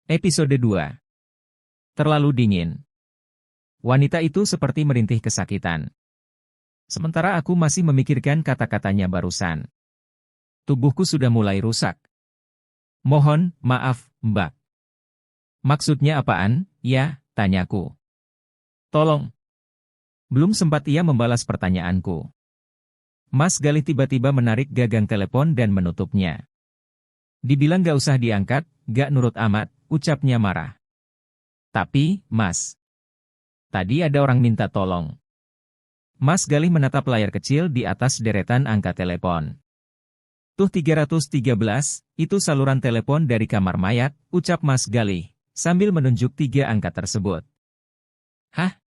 Episode 2. Terlalu dingin. Wanita itu seperti merintih kesakitan. Sementara aku masih memikirkan kata-katanya barusan. Tubuhku sudah mulai rusak. Mohon maaf, Mbak. Maksudnya apaan, ya? Tanyaku. Tolong. Belum sempat ia membalas pertanyaanku. Mas Galih tiba-tiba menarik gagang telepon dan menutupnya. Dibilang gak usah diangkat, gak nurut amat, ucapnya marah. Tapi, Mas. Tadi ada orang minta tolong. Mas Galih menatap layar kecil di atas deretan angka telepon. Tuh 313, itu saluran telepon dari kamar mayat, ucap Mas Galih, sambil menunjuk 3 angka tersebut. Hah?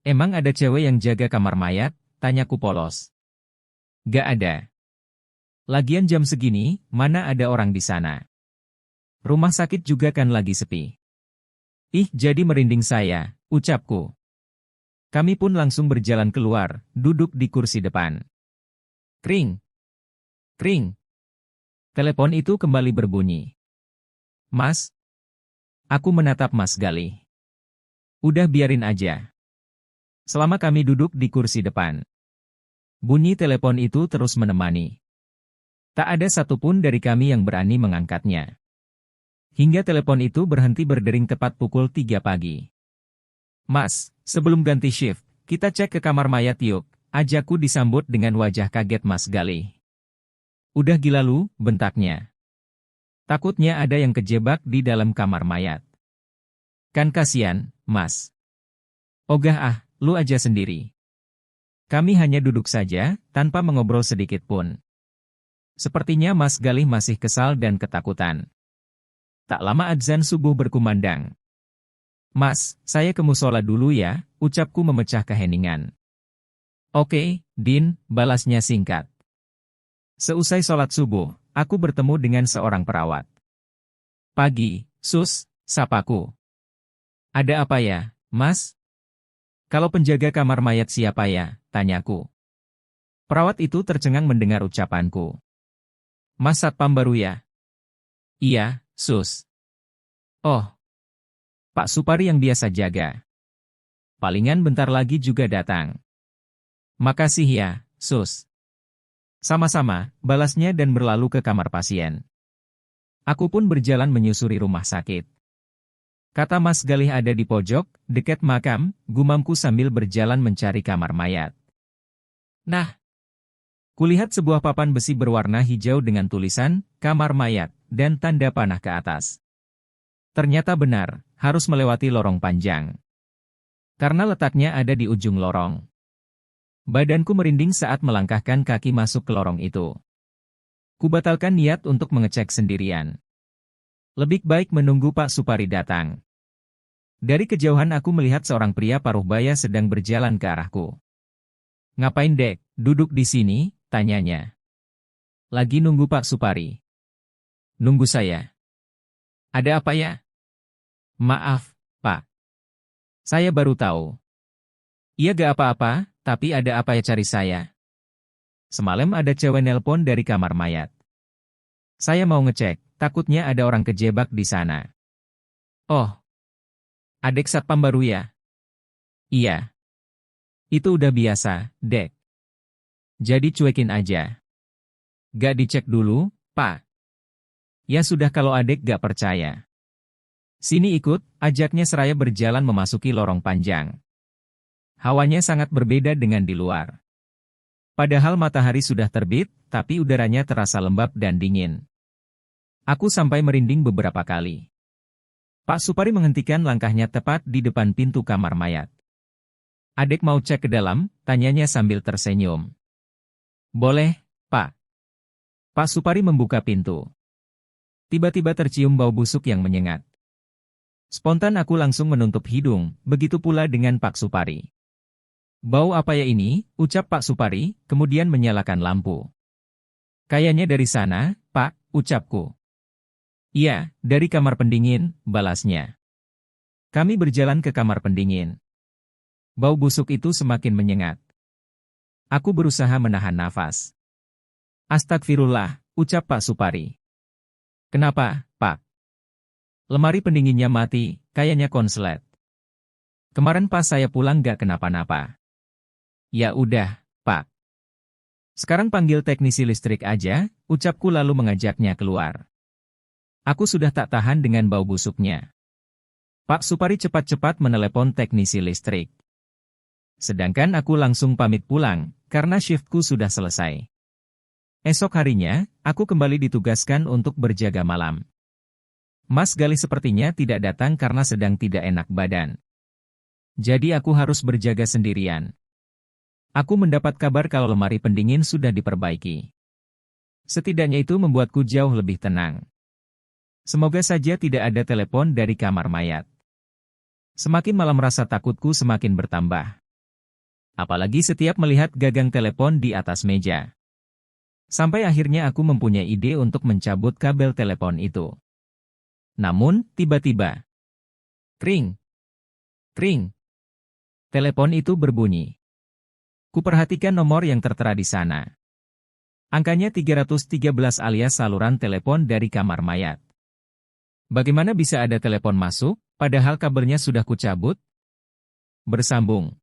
Emang ada cewek yang jaga kamar mayat? Tanyaku polos. Gak ada. Lagian jam segini, mana ada orang di sana? Rumah sakit juga kan lagi sepi. Ih, jadi merinding saya, ucapku. Kami pun langsung berjalan keluar, duduk di kursi depan. Kring. Kring. Telepon itu kembali berbunyi. Mas? Aku menatap Mas Galih. Udah biarin aja. Selama kami duduk di kursi depan. Bunyi telepon itu terus menemani. Tak ada satupun dari kami yang berani mengangkatnya. Hingga telepon itu berhenti berdering tepat pukul 3 pagi. Mas, sebelum ganti shift, kita cek ke kamar mayat yuk, ajakku disambut dengan wajah kaget Mas Galih. Udah gila lu, bentaknya. Takutnya ada yang kejebak di dalam kamar mayat. Kan kasihan, Mas. Ogah ah, lu aja sendiri. Kami hanya duduk saja, tanpa mengobrol sedikit pun. Sepertinya Mas Galih masih kesal dan ketakutan. Tak lama adzan subuh berkumandang. Mas, saya ke musola dulu ya, ucapku memecah keheningan. Oke, Din, balasnya singkat. Seusai sholat subuh, aku bertemu dengan seorang perawat. Pagi, Sus, sapaku. Ada apa ya, Mas? Kalau penjaga kamar mayat siapa ya, tanyaku. Perawat itu tercengang mendengar ucapanku. Mas Satpam baru ya? Iya, Sus. Oh, Pak Supari yang biasa jaga. Palingan bentar lagi juga datang. Makasih ya, Sus. Sama-sama, balasnya dan berlalu ke kamar pasien. Aku pun berjalan menyusuri rumah sakit. Kata Mas Galih ada di pojok, dekat makam, gumamku sambil berjalan mencari kamar mayat. Nah, kulihat sebuah papan besi berwarna hijau dengan tulisan, kamar mayat, dan tanda panah ke atas. Ternyata benar, harus melewati lorong panjang. Karena letaknya ada di ujung lorong. Badanku merinding saat melangkahkan kaki masuk ke lorong itu. Kubatalkan niat untuk mengecek sendirian. Lebih baik menunggu Pak Supari datang. Dari kejauhan aku melihat seorang pria paruh baya sedang berjalan ke arahku. Ngapain dek, duduk di sini, tanyanya. Lagi nunggu Pak Supari. Nunggu saya. Ada apa ya? Maaf, Pak. Saya baru tahu. Iya gak apa-apa, tapi ada apa ya cari saya? Semalam ada cewek nelpon dari kamar mayat. Saya mau ngecek, takutnya ada orang kejebak di sana. Oh. Adek satpam baru ya? Iya. Itu udah biasa, Dek. Jadi cuekin aja. Gak dicek dulu, Pak. Ya sudah kalau adek gak percaya. Sini ikut, ajaknya seraya berjalan memasuki lorong panjang. Hawanya sangat berbeda dengan di luar. Padahal matahari sudah terbit, tapi udaranya terasa lembab dan dingin. Aku sampai merinding beberapa kali. Pak Supari menghentikan langkahnya tepat di depan pintu kamar mayat. Adek mau cek ke dalam, tanyanya sambil tersenyum. Boleh, Pak. Pak Supari membuka pintu. Tiba-tiba tercium bau busuk yang menyengat. Spontan aku langsung menutup hidung, begitu pula dengan Pak Supari. Bau apa ya ini, ucap Pak Supari, kemudian menyalakan lampu. Kayaknya dari sana, Pak, ucapku. Iya, dari kamar pendingin, balasnya. Kami berjalan ke kamar pendingin. Bau busuk itu semakin menyengat. Aku berusaha menahan nafas. Astagfirullah, ucap Pak Supari. Kenapa, Pak? Lemari pendinginnya mati, kayaknya konslet. Kemarin pas saya pulang gak kenapa-napa. Ya udah, Pak. Sekarang panggil teknisi listrik aja, ucapku lalu mengajaknya keluar. Aku sudah tak tahan dengan bau busuknya. Pak Supari cepat-cepat menelepon teknisi listrik. Sedangkan aku langsung pamit pulang, karena shiftku sudah selesai. Esok harinya, aku kembali ditugaskan untuk berjaga malam. Mas Galih sepertinya tidak datang karena sedang tidak enak badan. Jadi aku harus berjaga sendirian. Aku mendapat kabar kalau lemari pendingin sudah diperbaiki. Setidaknya itu membuatku jauh lebih tenang. Semoga saja tidak ada telepon dari kamar mayat. Semakin malam rasa takutku semakin bertambah. Apalagi setiap melihat gagang telepon di atas meja. Sampai akhirnya aku mempunyai ide untuk mencabut kabel telepon itu. Namun, tiba-tiba, kring, kring. Telepon itu berbunyi. Kuperhatikan nomor yang tertera di sana. Angkanya 313 alias saluran telepon dari kamar mayat. Bagaimana bisa ada telepon masuk, padahal kabelnya sudah kucabut? Bersambung.